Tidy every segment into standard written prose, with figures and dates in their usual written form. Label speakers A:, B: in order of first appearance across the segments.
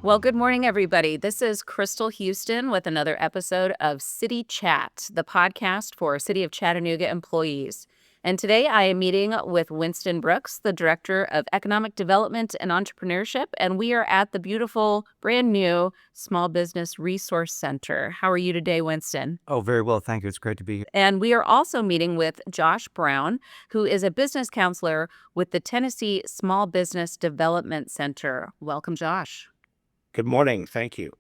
A: Well, good morning, everybody. This is Crystal Houston with another episode of City Chat, the podcast for City of Chattanooga employees. And today I am meeting with Winston Brooks, the Director of Economic Development and Entrepreneurship, and we are at the beautiful, brand new Small Business Resource Center. How are you today, Winston?
B: Oh, very well. Thank you. It's great to be here.
A: And we are also meeting with Josh Brown, who is a business counselor with the Tennessee Small Business Development Center. Welcome, Josh.
C: Good morning. Thank you.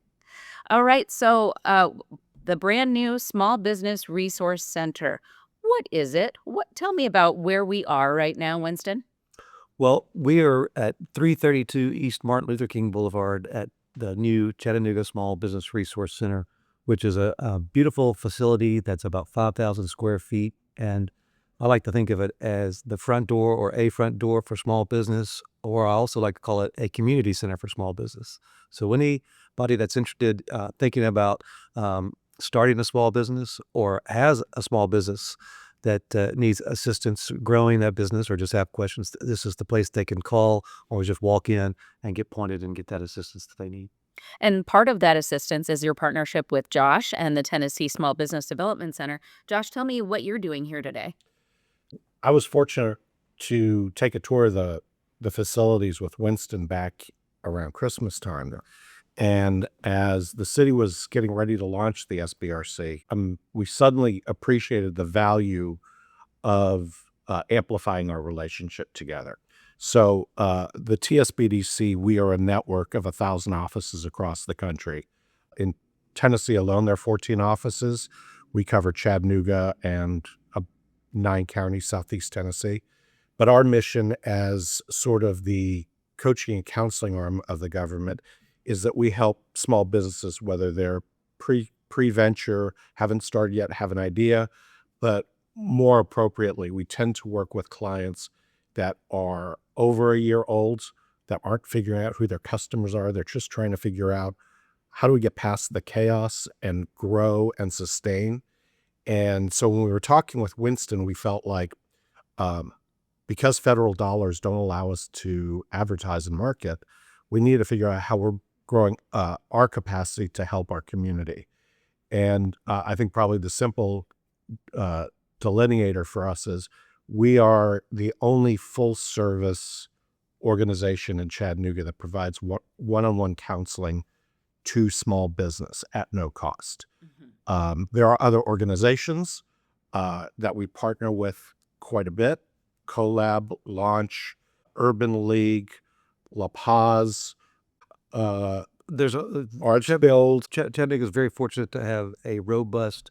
A: All right. So, the brand new Small Business Resource Center. What is it? Tell me about where we are right now, Winston.
B: Well, we are at 332 East Martin Luther King Boulevard at the new Chattanooga Small Business Resource Center, which is a beautiful facility that's about 5,000 square feet. And I like to think of it as the front door or a front door for small business, or I also like to call it a community center for small business. So anybody that's interested, thinking about starting a small business or has a small business that needs assistance growing that business or just have questions, this is the place they can call or just walk in and get pointed and get that assistance that they need.
A: And part of that assistance is your partnership with Josh and the Tennessee Small Business Development Center. Josh, tell me what you're doing here today.
C: I was fortunate to take a tour of the facilities with Winston back around Christmas time there. And as the city was getting ready to launch the SBRC, we suddenly appreciated the value of amplifying our relationship together. So the TSBDC, we are a network of 1,000 offices across the country. In Tennessee alone, there are 14 offices. We cover Chattanooga and 9 counties, Southeast Tennessee. But our mission as sort of the coaching and counseling arm of the government is that we help small businesses, whether they're pre-venture, haven't started yet, have an idea, but more appropriately, we tend to work with clients that are over a year old, that aren't figuring out who their customers are. They're just trying to figure out how do we get past the chaos and grow and sustain. And so when we were talking with Winston, we felt like because federal dollars don't allow us to advertise and market, we need to figure out how we're growing our capacity to help our community. And I think probably the simple delineator for us is we are the only full-service organization in Chattanooga that provides one-on-one counseling to small business at no cost. There are other organizations that we partner with quite a bit: Collab, Launch, Urban League, La Paz.
B: There's a
C: Arch Build.
B: Chattanooga is very fortunate to have a robust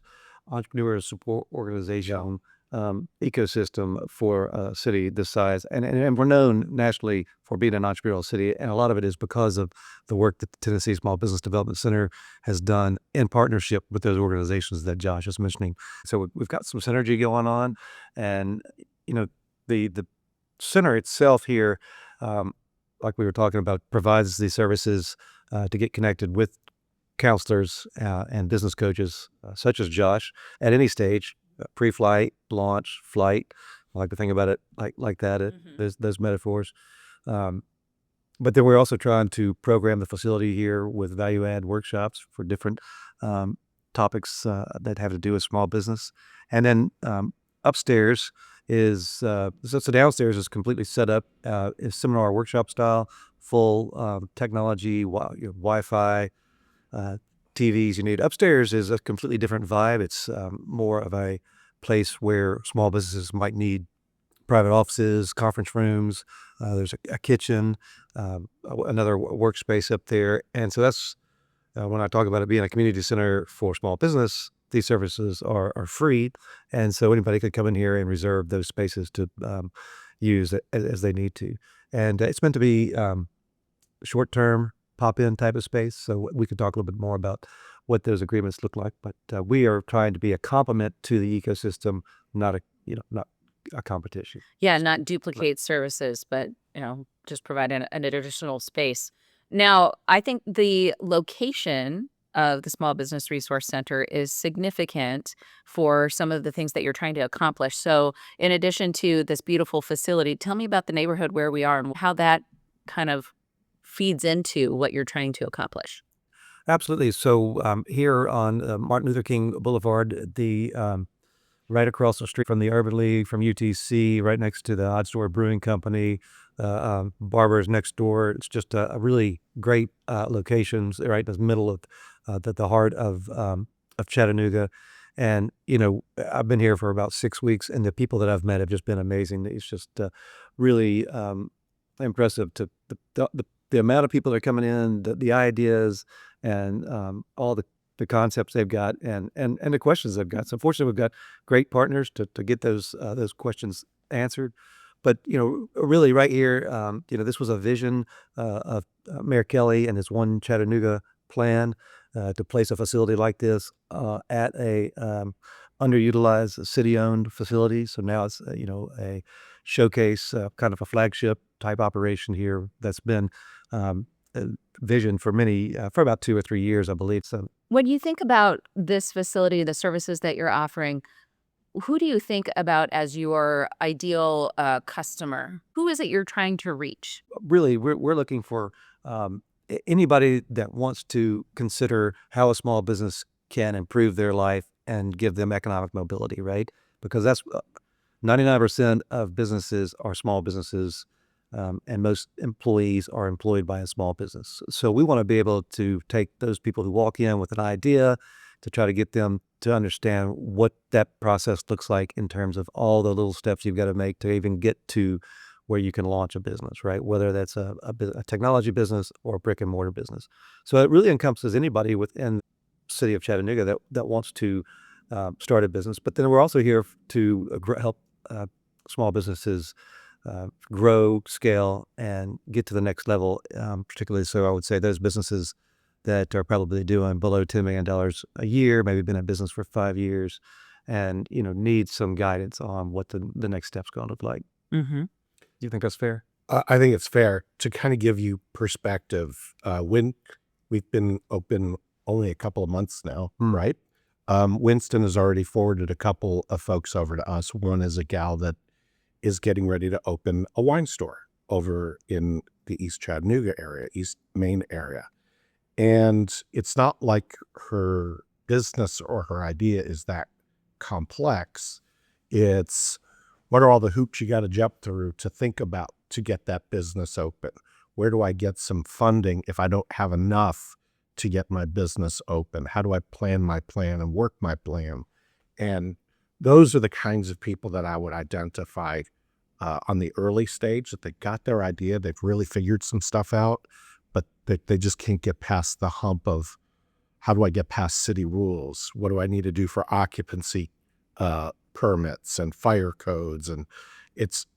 B: entrepreneur support organization ecosystem for a city this size. And we're known nationally for being an entrepreneurial city. And a lot of it is because of the work that the Tennessee Small Business Development Center has done in partnership with those organizations that Josh is mentioning. So we've got some synergy going on. And, the center itself here, like we were talking about, provides these services to get connected with counselors and business coaches such as Josh at any stage, pre-flight, launch, flight. I like to think about it like that, those metaphors. But then we're also trying to program the facility here with value-add workshops for different topics that have to do with small business. And then upstairs is, so downstairs is completely set up, is seminar workshop style, full technology, Wi-Fi, TVs you need. Upstairs is a completely different vibe. It's more of a place where small businesses might need private offices, conference rooms. There's a kitchen, another workspace up there. And so that's when I talk about it being a community center for small business, these services are free. And so anybody could come in here and reserve those spaces to use as they need to. And it's meant to be short-term, pop-in type of space. So we could talk a little bit more about what those agreements look like. But we are trying to be a complement to the ecosystem, not a competition.
A: Yeah, not duplicate services, but just provide an additional space. Now, I think the location of the Small Business Resource Center is significant for some of the things that you're trying to accomplish. So in addition to this beautiful facility, tell me about the neighborhood where we are and how that kind of feeds into what you're trying to accomplish.
B: Absolutely. So here on Martin Luther King Boulevard, the right across the street from the Urban League, from UTC, right next to the Odd Store Brewing Company, Barber's next door. It's just a really great locations right in the middle of the heart of Chattanooga. And, I've been here for about 6 weeks, and the people that I've met have just been amazing. It's just really impressive to the amount of people that are coming in, the ideas, and all the concepts they've got, and the questions they've got. So fortunately, we've got great partners to get those questions answered. But really, right here, this was a vision of Mayor Kelly and his One Chattanooga plan to place a facility like this at a underutilized city-owned facility. So now it's a showcase, kind of a flagship type operation here that's been vision for about 2 or 3 years, I believe. So
A: When you think about this facility, the services that you're offering, who do you think about as your ideal customer? Who is it you're trying to reach?
B: really, we're looking for anybody that wants to consider how a small business can improve their life and give them economic mobility, right? Because that's 99% of businesses are small businesses, and most employees are employed by a small business. So we want to be able to take those people who walk in with an idea to try to get them to understand what that process looks like in terms of all the little steps you've got to make to even get to where you can launch a business, right? Whether that's a technology business or a brick and mortar business. So it really encompasses anybody within the city of Chattanooga that wants to start a business. But then we're also here to help small businesses grow, scale, and get to the next level. Particularly, so I would say those businesses that are probably doing below $10 million a year, maybe been in business for 5 years, and need some guidance on what the next step's going to look like.
A: Mm-hmm.
B: Do you think that's fair?
C: I think it's fair to kind of give you perspective. When we've been open only a couple of months now, right? Winston has already forwarded a couple of folks over to us. One is a gal that is getting ready to open a wine store over in the East Chattanooga area, East Main area. And it's not like her business or her idea is that complex. It's what are all the hoops you got to jump through to think about to get that business open? Where do I get some funding if I don't have enough to get my business open? How do I plan my plan and work my plan? And those are the kinds of people that I would identify on the early stage, that they got their idea, they've really figured some stuff out, but they just can't get past the hump of how do I get past city rules? What do I need to do for occupancy permits and fire codes? And it's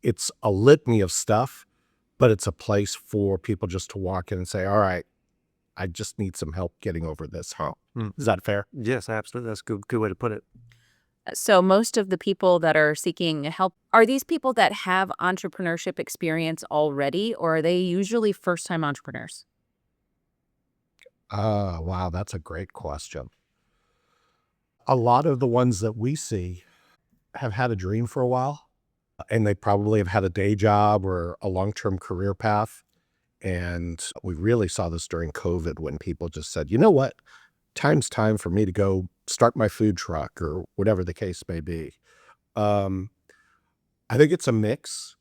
C: a litany of stuff, but it's a place for people just to walk in and say, all right, I just need some help getting over this hump. Is that fair?
B: Yes, absolutely. That's a good way to put it.
A: So most of the people that are seeking help, are these people that have entrepreneurship experience already, or are they usually first-time entrepreneurs?
C: Wow, that's a great question. A lot of the ones that we see have had a dream for a while, and they probably have had a day job or a long-term career path. And we really saw this during COVID when people just said, you know what, time for me to go start my food truck or whatever the case may be. I think it's a mix.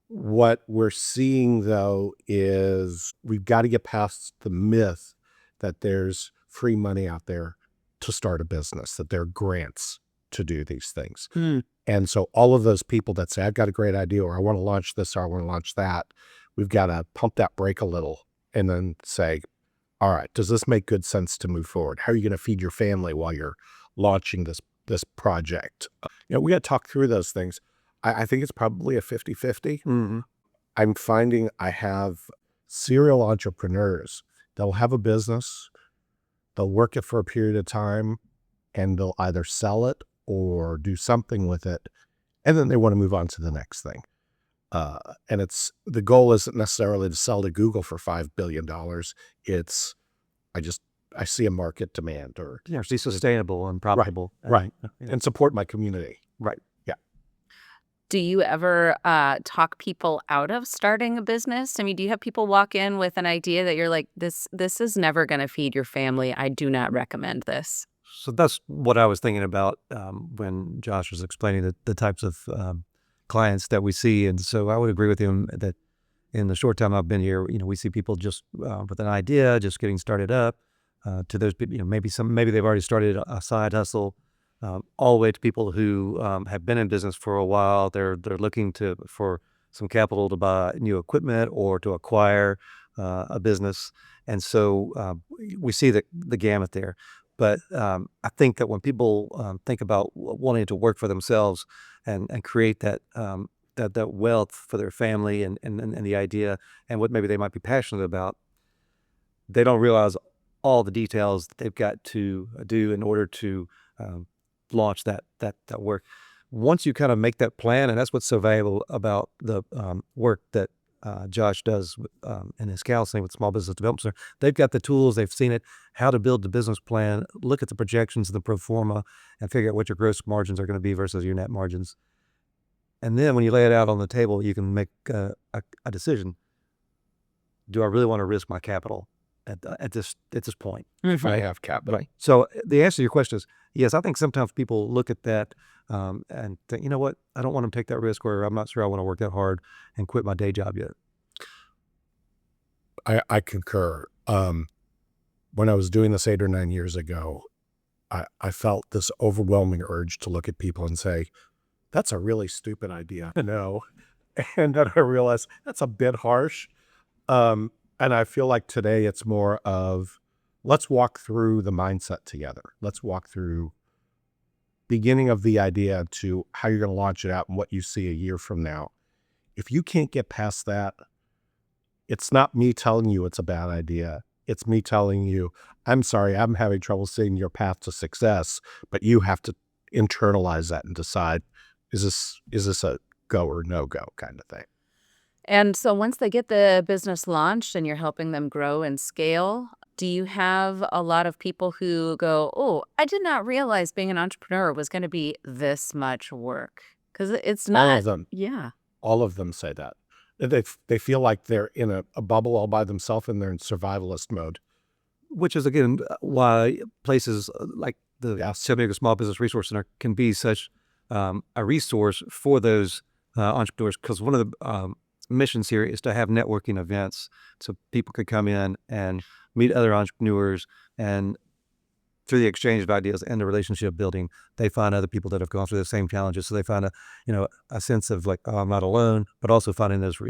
C: What we're seeing, though, is we've got to get past the myth that there's free money out there to start a business, that there are grants to do these things. And so all of those people that say, I've got a great idea, or I want to launch this, or I want to launch that, we've got to pump that brake a little and then say, all right, does this make good sense to move forward? How are you going to feed your family while you're launching this project? We got to talk through those things. I think it's probably a 50-50. I'm finding I have serial entrepreneurs. They'll have a business, they'll work it for a period of time, and they'll either sell it or do something with it, and then they want to move on to the next thing. And the goal isn't necessarily to sell to Google for $5 billion. It's, I see a market demand, or
B: Be sustainable and profitable.
C: right, and support my community.
B: Right.
C: Yeah.
A: Do you ever talk people out of starting a business? I mean, do you have people walk in with an idea that you're like, this is never going to feed your family. I do not recommend this.
B: So that's what I was thinking about when Josh was explaining the types of clients that we see. And so I would agree with him that in the short time I've been here, we see people just with an idea, just getting started up, to those people, maybe they've already started a side hustle, all the way to people who have been in business for a while. They're looking for some capital to buy new equipment or to acquire a business. And so we see the gamut there. But I think that when people think about wanting to work for themselves and create that wealth for their family and the idea and what maybe they might be passionate about, they don't realize all the details that they've got to do in order to launch that work. Once you kind of make that plan, and that's what's so valuable about the work that Josh does in his counseling with Small Business Development Center. They've got the tools, they've seen it, how to build the business plan, look at the projections of the pro forma, and figure out what your gross margins are going to be versus your net margins. And then when you lay it out on the table, you can make a decision. Do I really want to risk my capital at this point?
C: If I have capital.
B: Right. So the answer to your question is yes. I think sometimes people look at that and think, you know what, I don't want to take that risk, or I'm not sure I want to work that hard and quit my day job yet.
C: I concur. When I was doing this 8 or 9 years ago, I felt this overwhelming urge to look at people and say, that's a really stupid idea. No. And then I realized that's a bit harsh. And I feel like today it's more of, let's walk through the mindset together. Let's walk through beginning of the idea to how you're going to launch it out and what you see a year from now. If you can't get past that, it's not me telling you it's a bad idea. It's me telling you, I'm sorry, I'm having trouble seeing your path to success, but you have to internalize that and decide, is this a go or no go kind of thing?
A: And so once they get the business launched and you're helping them grow and scale, do you have a lot of people who go, oh, I did not realize being an entrepreneur was going to be this much work? Because it's not.
C: All of them.
A: Yeah.
C: All of them say that. They feel like they're in a bubble all by themselves and they're in survivalist mode.
B: Which is, again, why places like the Chattanooga Small Business Resource Center can be such a resource for those entrepreneurs, because one of the missions here is to have networking events so people could come in and meet other entrepreneurs, and through the exchange of ideas and the relationship building, they find other people that have gone through the same challenges. So they find a sense of like, oh, I'm not alone, but also finding those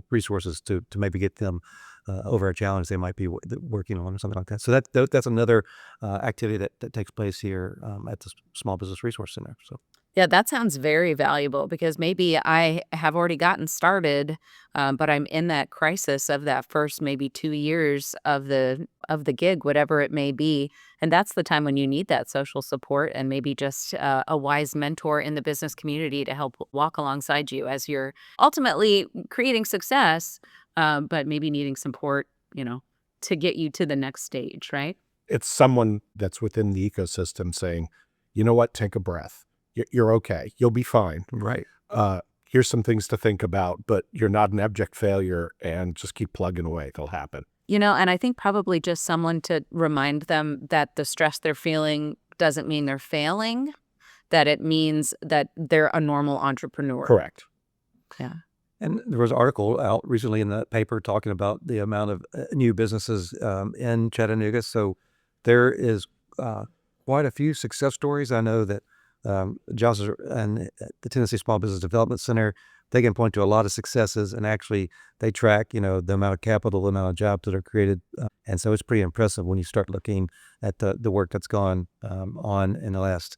B: resources to maybe get them over a challenge they might be working on or something like that. So that's another activity that takes place here at the Small Business Resource Center. So.
A: Yeah, that sounds very valuable, because maybe I have already gotten started, but I'm in that crisis of that first maybe 2 years of the gig, whatever it may be. And that's the time when you need that social support and maybe just a wise mentor in the business community to help walk alongside you as you're ultimately creating success, but maybe needing support, to get you to the next stage, right?
C: It's someone that's within the ecosystem saying, you know what, take a breath. You're okay. You'll be fine.
B: Right.
C: Here's some things to think about, but you're not an abject failure, and just keep plugging away. It'll happen.
A: And I think probably just someone to remind them that the stress they're feeling doesn't mean they're failing, that it means that they're a normal entrepreneur.
C: Correct.
A: Yeah.
B: And there was an article out recently in the paper talking about the amount of new businesses in Chattanooga. So there is quite a few success stories. I know that Josh and the Tennessee Small Business Development Center, they can point to a lot of successes, and actually they track, the amount of capital, the amount of jobs that are created. And so it's pretty impressive when you start looking at the work that's gone on in the last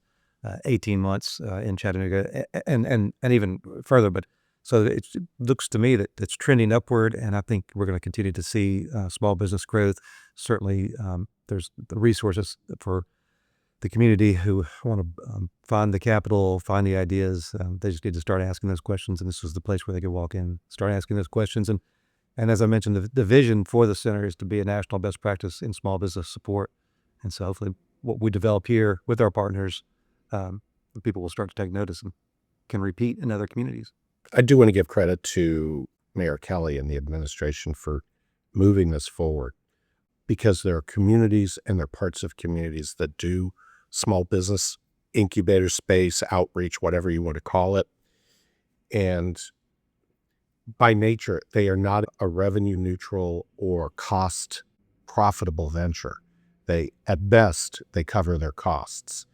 B: 18 months in Chattanooga and even further. But so it looks to me that it's trending upward, and I think we're going to continue to see small business growth. Certainly there's the resources for the community who want to find the capital, find the ideas. They just need to start asking those questions, and this was the place where they could walk in, start asking those questions. And as I mentioned, the vision for the center is to be a national best practice in small business support. And so hopefully what we develop here with our partners, people will start to take notice. And can repeat in other communities.
C: I do want to give credit to Mayor Kelly and the administration for moving this forward, because there are communities and there are parts of communities that do small business incubator space, outreach, whatever you want to call it. And by nature, they are not a revenue neutral or cost profitable venture. At best, they cover their costs.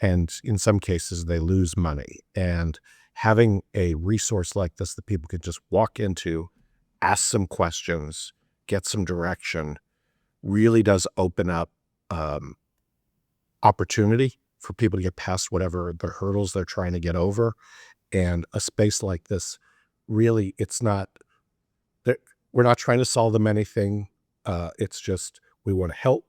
C: And in some cases, they lose money. And having a resource like this that people could just walk into, ask some questions, get some direction, really does open up opportunity for people to get past whatever the hurdles they're trying to get over. And a space like this, really, we're not trying to solve them anything. It's just we want to help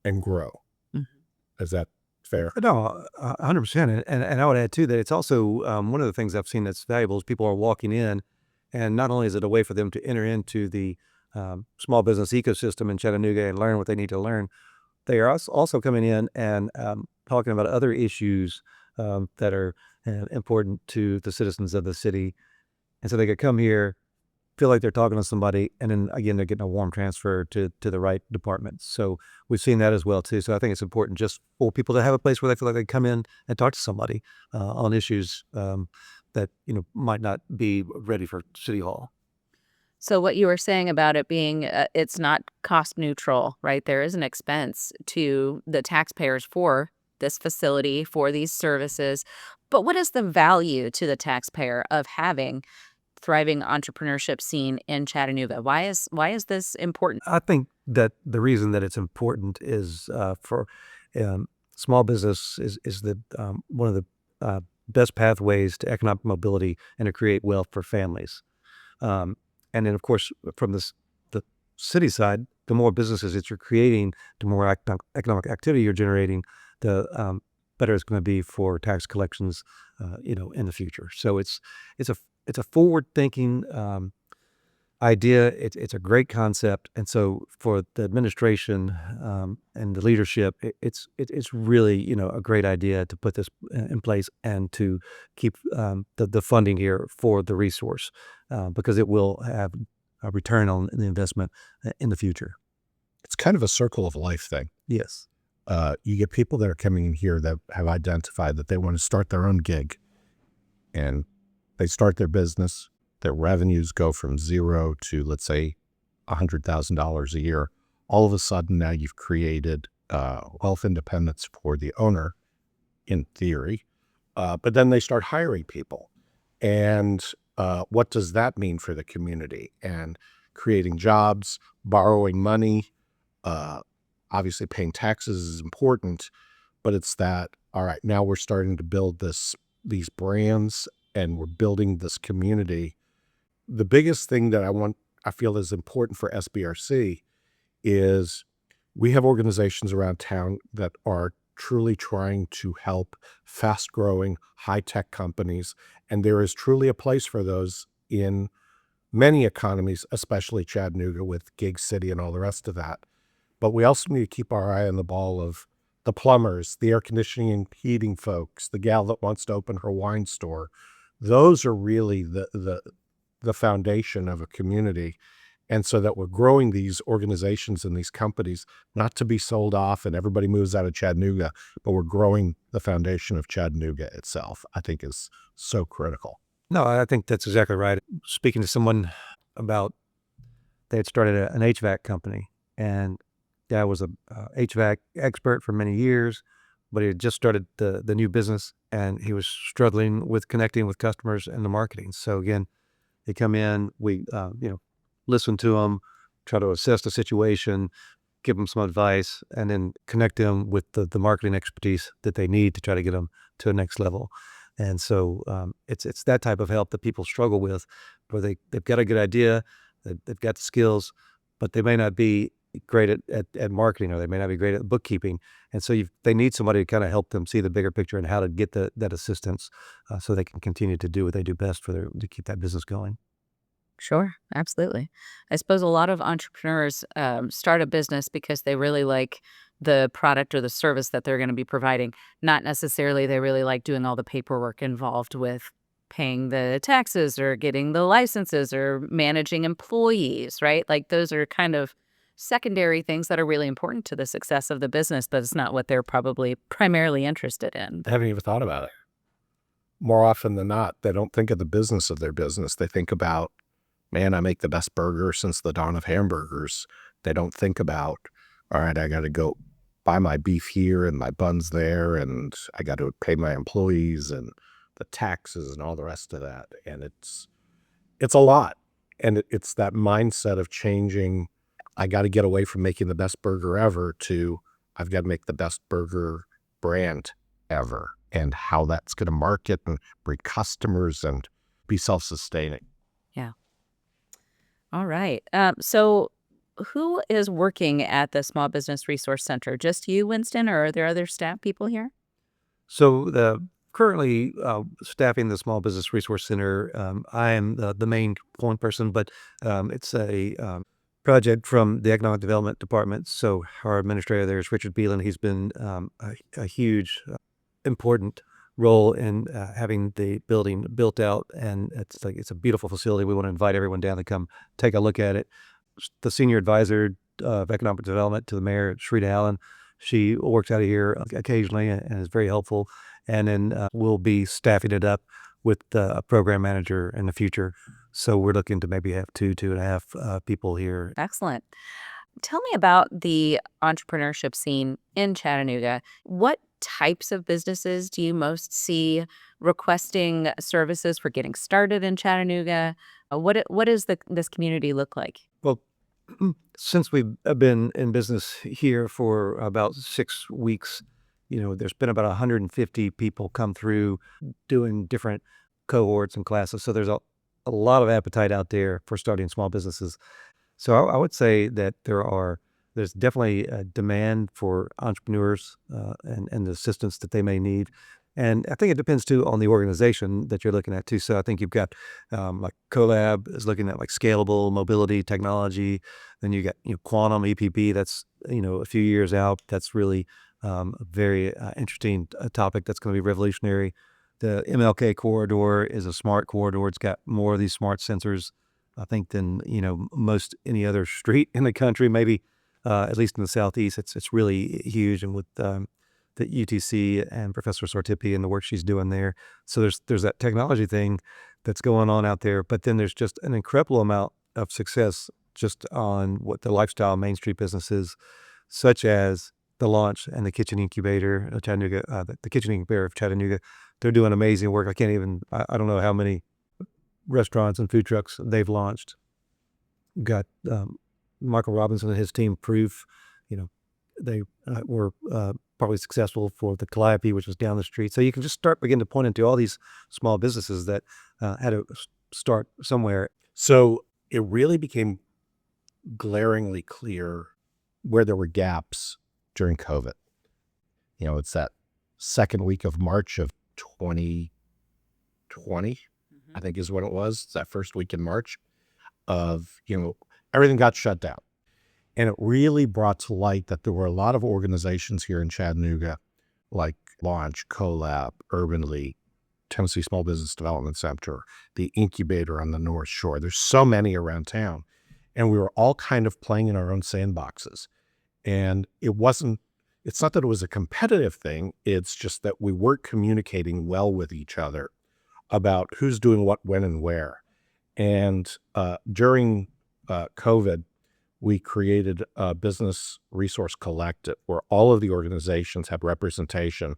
C: and grow.
A: Mm-hmm.
C: Is that fair?
B: No, 100%. And I would add too that it's also one of the things I've seen that's valuable is people are walking in, and not only is it a way for them to enter into the small business ecosystem in Chattanooga and learn what they need to learn, they are also coming in and talking about other issues that are important to the citizens of the city. And so they could come here, feel like they're talking to somebody, and then again, they're getting a warm transfer to the right department. So we've seen that as well too. So I think it's important just for people to have a place where they feel like they come in and talk to somebody on issues that might not be ready for City Hall.
A: So what you were saying about it being, it's not cost neutral, right? There is an expense to the taxpayers for this facility, for these services. But what is the value to the taxpayer of having thriving entrepreneurship scene in Chattanooga? Why is this important?
B: I think that the reason that it's important is for small business is the one of the best pathways to economic mobility and to create wealth for families. And then, of course, from the city side, the more businesses that you're creating, the more economic activity you're generating, the better it's going to be for tax collections, in the future. So it's a forward-thinking idea. It's a great concept, and so for the administration and the leadership, it's really a great idea to put this in place and to keep the funding here for the resource because it will have a return on the investment in the future.
C: It's kind of a circle of life thing.
B: Yes.
C: You get people that are coming in here that have identified that they want to start their own gig, and they start their business. Their revenues go from zero to, let's say, $100,000 a year. All of a sudden, now you've created wealth independence for the owner, in theory. But then they start hiring people. And what does that mean for the community? And creating jobs, borrowing money, obviously paying taxes is important, but it's that, all right, now we're starting to build these brands and we're building this community. The biggest thing that I feel is important for SBRC is we have organizations around town that are truly trying to help fast-growing, high-tech companies, and there is truly a place for those in many economies, especially Chattanooga with Gig City and all the rest of that. But we also need to keep our eye on the ball of the plumbers, the air conditioning and heating folks, the gal that wants to open her wine store. Those are really the foundation of a community. And so that we're growing these organizations and these companies, not to be sold off and everybody moves out of Chattanooga, but we're growing the foundation of Chattanooga itself, I think is so critical.
B: No, I think that's exactly right. Speaking to someone about, they had started an HVAC company, and Dad was a HVAC expert for many years, but he had just started the new business, and he was struggling with connecting with customers and the marketing. So again, they come in, we listen to them, try to assess the situation, give them some advice, and then connect them with the marketing expertise that they need to try to get them to the next level. And so it's that type of help that people struggle with, where they've got a good idea, they've got the skills, but they may not be great at marketing, or they may not be great at bookkeeping. And so they need somebody to kind of help them see the bigger picture and how to get that assistance so they can continue to do what they do best to keep that business going.
A: Sure, absolutely. I suppose a lot of entrepreneurs start a business because they really like the product or the service that they're going to be providing. Not necessarily they really like doing all the paperwork involved with paying the taxes or getting the licenses or managing employees, right? Like those are kind of secondary things that are really important to the success of the business, but it's not what they're probably primarily interested in.
C: I haven't even thought about it. More often than not, they don't think of the business of their business. They think about, man, I make the best burger since the dawn of hamburgers. They don't think about, all right, I got to go buy my beef here and my buns there, and I got to pay my employees and the taxes and all the rest of that. And it's a lot. And it's that mindset of changing. I got to get away from making the best burger ever to I've got to make the best burger brand ever, and how that's going to market and bring customers and be self-sustaining.
A: Yeah. All right. So who is working at the Small Business Resource Center? Just you, Winston, or are there other staff people here?
B: So currently staffing the Small Business Resource Center, I am the main point person, but it's a project from the Economic Development Department. So our administrator there is Richard Beelan. He's been a huge, important role in having the building built out, and it's a beautiful facility. We want to invite everyone down to come take a look at it. The senior advisor of economic development to the mayor, Shrita Allen, she works out of here occasionally and is very helpful. And then we'll be staffing it up with a program manager in the future. So we're looking to maybe have 2.5 people here.
A: Excellent. Tell me about the entrepreneurship scene in Chattanooga. What types of businesses do you most see requesting services for getting started in Chattanooga? What does this community look like?
B: Well, since we've been in business here for about 6 weeks, there's been about 150 people come through doing different cohorts and classes. So there's a lot of appetite out there for starting small businesses. So I would say that there's definitely a demand for entrepreneurs and the assistance that they may need. And I think it depends too on the organization that you're looking at too. So I think you've got like Colab is looking at like scalable mobility technology. Then you got Quantum EPP. That's a few years out. That's really a very interesting topic that's going to be revolutionary. The MLK corridor is a smart corridor. It's got more of these smart sensors, I think, than most any other street in the country. Maybe at least in the southeast, it's really huge. And with the UTC and Professor Sortipi and the work she's doing there, so there's that technology thing that's going on out there. But then there's just an incredible amount of success just on what the lifestyle Main Street businesses, such as the Launch and the Kitchen Incubator of Chattanooga, the Kitchen Incubator of Chattanooga. They're doing amazing work. I don't know how many restaurants and food trucks they've launched. Got Michael Robinson and his team Proof. They were probably successful for the Calliope, which was down the street. So you can just begin to point into all these small businesses that had to start somewhere.
C: So it really became glaringly clear where there were gaps during COVID. It's that second week of March of 2020, I think is when it was. It's that first week in March of, everything got shut down. And it really brought to light that there were a lot of organizations here in Chattanooga, like Launch, Colab, Urban League, Tennessee Small Business Development Center, the Incubator on the North Shore. There's so many around town. And we were all kind of playing in our own sandboxes. And it's not that it was a competitive thing. It's just that we weren't communicating well with each other about who's doing what, when, and where. And during COVID, we created a business resource collective where all of the organizations had representation,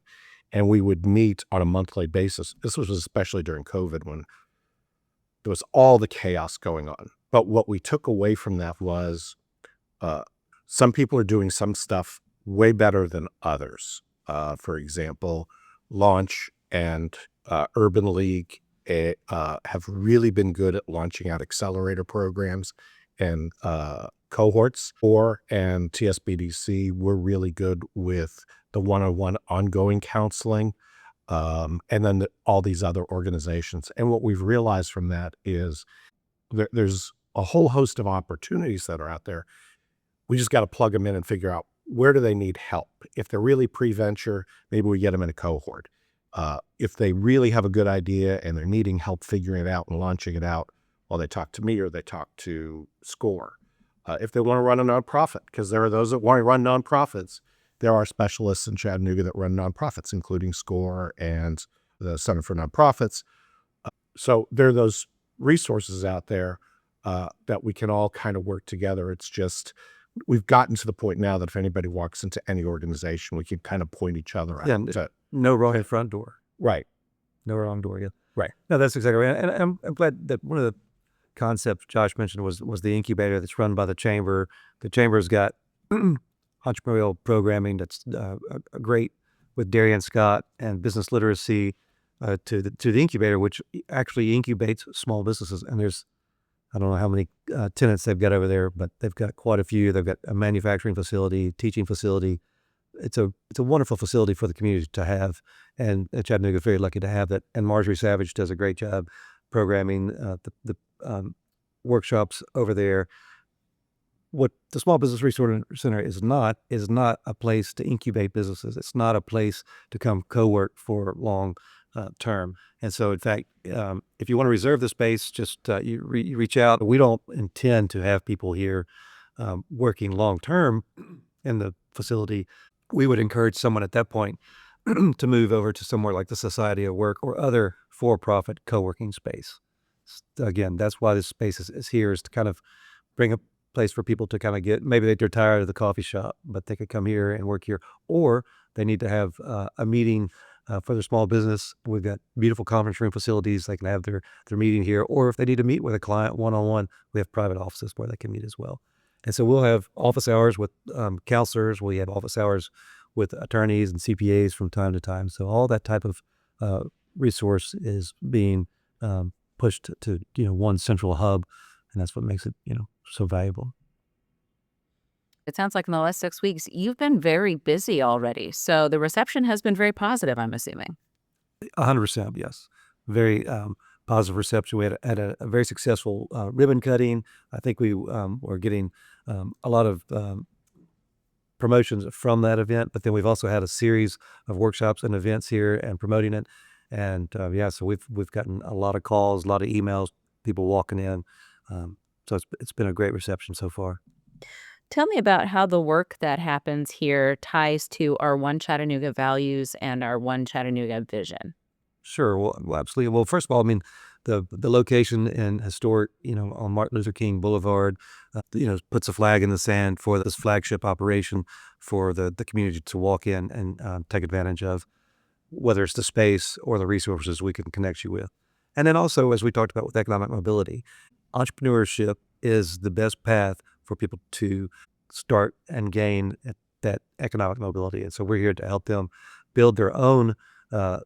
C: and we would meet on a monthly basis. This was especially during COVID when there was all the chaos going on. But what we took away from that was some people are doing some stuff way better than others. For example, Launch and Urban League have really been good at launching out accelerator programs and cohorts. And TSBDC were really good with the one-on-one ongoing counseling, and then all these other organizations. And what we've realized from that is there's a whole host of opportunities that are out there. We just got to plug them in and figure out where do they need help. If they're really pre-venture, maybe we get them in a cohort. If they really have a good idea and they're needing help figuring it out and launching it out, well, they talk to me or they talk to SCORE. If they want to run a nonprofit, because there are those that want to run nonprofits, there are specialists in Chattanooga that run nonprofits, including SCORE and the Center for Nonprofits. So there are those resources out there that we can all kind of work together. It's just we've gotten to the point now that if anybody walks into any organization, we can kind of point each other out.
B: Yeah, no wrong front door.
C: Right.
B: No wrong door. Yeah.
C: Right.
B: No, that's exactly right. And I'm glad that one of the concepts Josh mentioned was the incubator that's run by the chamber. The chamber's got entrepreneurial programming that's great with Darian Scott and business literacy to the incubator, which actually incubates small businesses. And I don't know how many tenants they've got over there, but they've got quite a few. They've got a manufacturing facility, teaching facility. It's a wonderful facility for the community to have, and Chattanooga is very lucky to have that. And Marjorie Savage does a great job programming the workshops over there. What the Small Business Resource Center is not a place to incubate businesses. It's not a place to come co-work for long term. And so, in fact, if you want to reserve the space, just you reach out. We don't intend to have people here working long term in the facility. We would encourage someone at that point to move over to somewhere like the Society of Work or other for-profit co-working space. Again, that's why this space is here, is to kind of bring a place for people to kind of get, maybe they're tired of the coffee shop, but they could come here and work here, or they need to have a meeting for their small business. We've got beautiful conference room facilities. They can have their meeting here, or if they need to meet with a client one-on-one, we have private offices where they can meet as well. And so we'll have office hours with counselors. We have office hours with attorneys and CPAs from time to time. So all that type of resource is being pushed to one central hub, and that's what makes it so valuable.
A: It sounds like in the last 6 weeks, you've been very busy already. So the reception has been very positive, I'm assuming.
B: 100%, yes. Very positive reception. We had a very successful ribbon cutting. I think we were getting a lot of promotions from that event, but then we've also had a series of workshops and events here and promoting it. And so we've gotten a lot of calls, a lot of emails, people walking in. So it's been a great reception so far.
A: Tell me about how the work that happens here ties to our One Chattanooga values and our One Chattanooga vision.
B: Sure. Well, absolutely. Well, first of all, I mean, the location in historic, on Martin Luther King Boulevard, puts a flag in the sand for this flagship operation for the community to walk in and take advantage of, whether it's the space or the resources we can connect you with. And then also, as we talked about with economic mobility, entrepreneurship is the best path for people to start and gain that economic mobility. And so we're here to help them build their own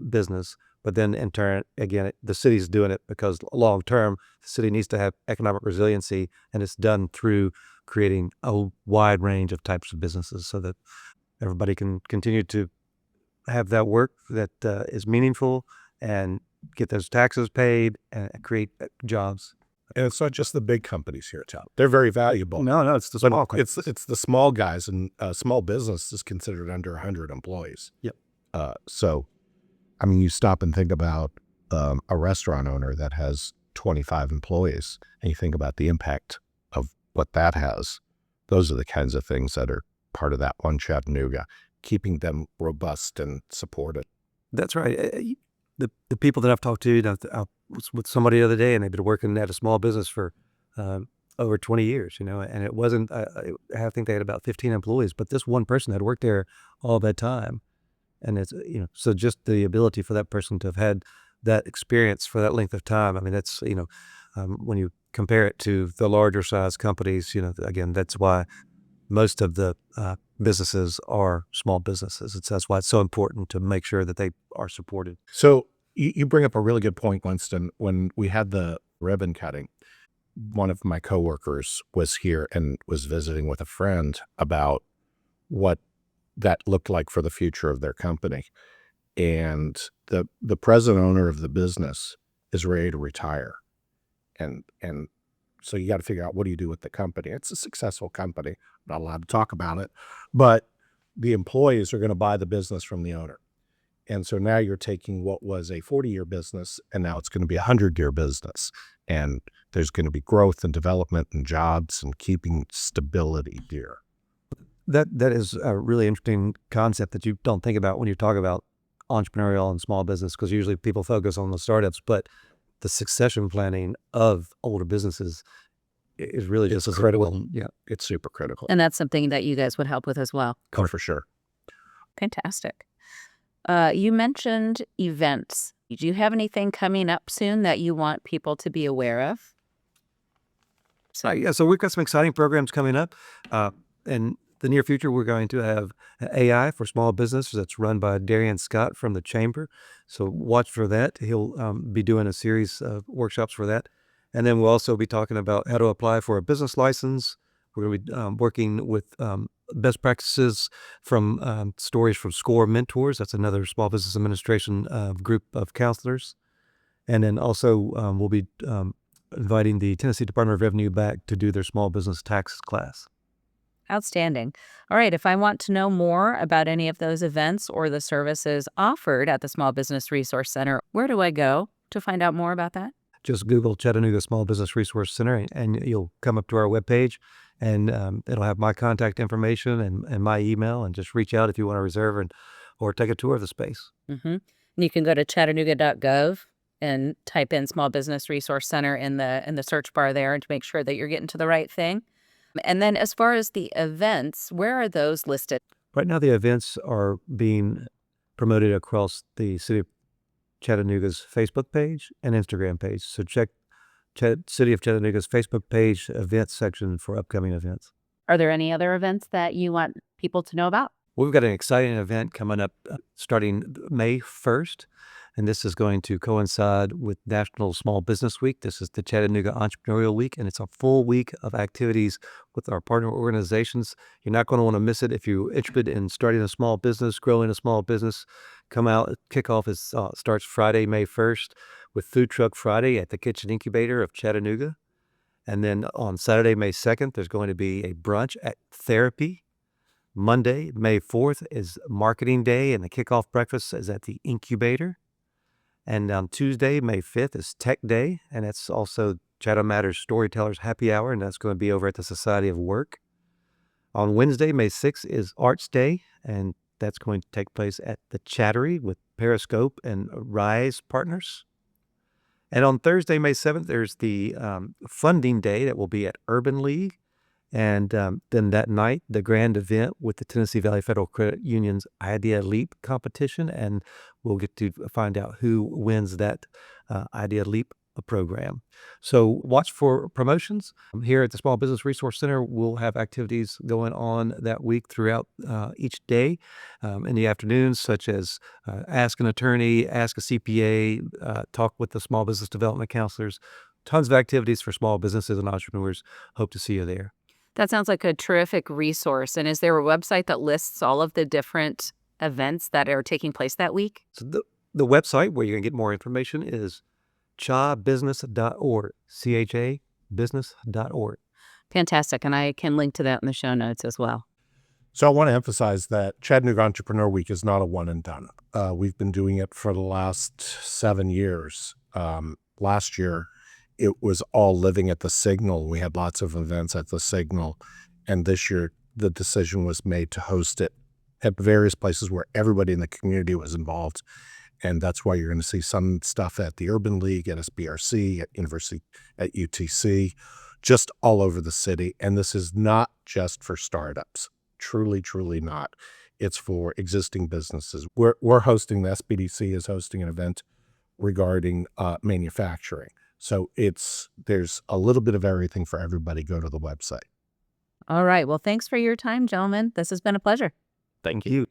B: business. But then in turn, again, the city's doing it because long term, the city needs to have economic resiliency, and it's done through creating a wide range of types of businesses so that everybody can continue to have that work that is meaningful and get those taxes paid and create jobs.
C: And it's not just the big companies here, Tom. They're very valuable.
B: No, it's the small
C: companies. It's the small guys, and small business is considered under 100 employees.
B: Yep.
C: So, I mean, you stop and think about a restaurant owner that has 25 employees, and you think about the impact of what that has. Those are the kinds of things that are part of that One Chattanooga, keeping them robust and supported.
B: That's right. The people that I've talked to, I was with somebody the other day, and they've been working at a small business for over 20 years, and it wasn't, I think they had about 15 employees, but this one person had worked there all that time. And it's, so just the ability for that person to have had that experience for that length of time. I mean, that's, when you compare it to the larger size companies, again, that's why most of the businesses are small businesses. That's why it's so important to make sure that they are supported.
C: So you bring up a really good point, Winston. When we had the ribbon cutting, one of my coworkers was here and was visiting with a friend about what that looked like for the future of their company. And the present owner of the business is ready to retire. And so you got to figure out, what do you do with the company? It's a successful company. I'm not allowed to talk about it, but the employees are going to buy the business from the owner. And so now you're taking what was a 40-year business, and now it's going to be a 100-year business. And there's going to be growth and development and jobs and keeping stability dear.
B: That is a really interesting concept that you don't think about when you talk about entrepreneurial and small business, because usually people focus on the startups, but the succession planning of older businesses is really just as
C: critical.
B: important. Yeah.
C: It's super critical.
A: And that's something that you guys would help with as well.
C: Oh, for sure.
A: Fantastic. You mentioned events. Do you have anything coming up soon that you want people to be aware of?
B: Yeah, so we've got some exciting programs coming up. In the near future, we're going to have AI for small businesses that's run by Darian Scott from the Chamber. So watch for that. He'll be doing a series of workshops for that. And then we'll also be talking about how to apply for a business license. We're going to be working with best practices from stories from SCORE Mentors. That's another small business administration group of counselors. And then also we'll be inviting the Tennessee Department of Revenue back to do their small business tax class.
A: Outstanding. All right. If I want to know more about any of those events or the services offered at the Small Business Resource Center, where do I go to find out more about that?
B: Just Google Chattanooga Small Business Resource Center, and you'll come up to our webpage, and it'll have my contact information and my email, and just reach out if you want to reserve or take a tour of the space.
A: Mm-hmm. And you can go to chattanooga.gov and type in Small Business Resource Center in the search bar there to make sure that you're getting to the right thing. And then as far as the events, where are those listed?
B: Right now, the events are being promoted across the City of Chattanooga's Facebook page and Instagram page. So check City of Chattanooga's Facebook page events section for upcoming events.
A: Are there any other events that you want people to know about?
B: We've got an exciting event coming up starting May 1st, and this is going to coincide with National Small Business Week. This is the Chattanooga Entrepreneurial Week, and it's a full week of activities with our partner organizations. You're not going to want to miss it. If you're interested in starting a small business, growing a small business, come out. Kickoff starts Friday, May 1st with Food Truck Friday at the Kitchen Incubator of Chattanooga. And then on Saturday, May 2nd, there's going to be a brunch at Therapy. Monday, May 4th is Marketing Day, and the kickoff breakfast is at the Incubator. And on Tuesday, May 5th is Tech Day, and that's also Chatham Matters Storytellers Happy Hour, and that's going to be over at the Society of Work. On Wednesday, May 6th is Arts Day, and that's going to take place at the Chattery with Periscope and Rise Partners. And on Thursday, May 7th, there's the Funding Day that will be at Urban League. And then that night, the grand event with the Tennessee Valley Federal Credit Union's Idea Leap competition, and we'll get to find out who wins that Idea Leap program. So watch for promotions. Here at the Small Business Resource Center, we'll have activities going on that week throughout each day in the afternoons, such as ask an attorney, ask a CPA, talk with the small business development counselors. Tons of activities for small businesses and entrepreneurs. Hope to see you there.
A: That sounds like a terrific resource. And is there a website that lists all of the different events that are taking place that week?
B: So the website where you can get more information is chabusiness.org, CHA business.org.
A: Fantastic. And I can link to that in the show notes as well.
C: So I want to emphasize that Chattanooga Entrepreneur Week is not a one and done. We've been doing it for the last 7 years. Last year, it was all living at the Signal. We had lots of events at the Signal. And this year, the decision was made to host it at various places where everybody in the community was involved. And that's why you're going to see some stuff at the Urban League, at SBRC, at University, at UTC, just all over the city. And this is not just for startups. Truly, truly not. It's for existing businesses. We're hosting, the SBDC is hosting an event regarding manufacturing. So there's a little bit of everything for everybody. Go to the website.
A: All right. Well, thanks for your time, gentlemen. This has been a pleasure.
B: Thank you.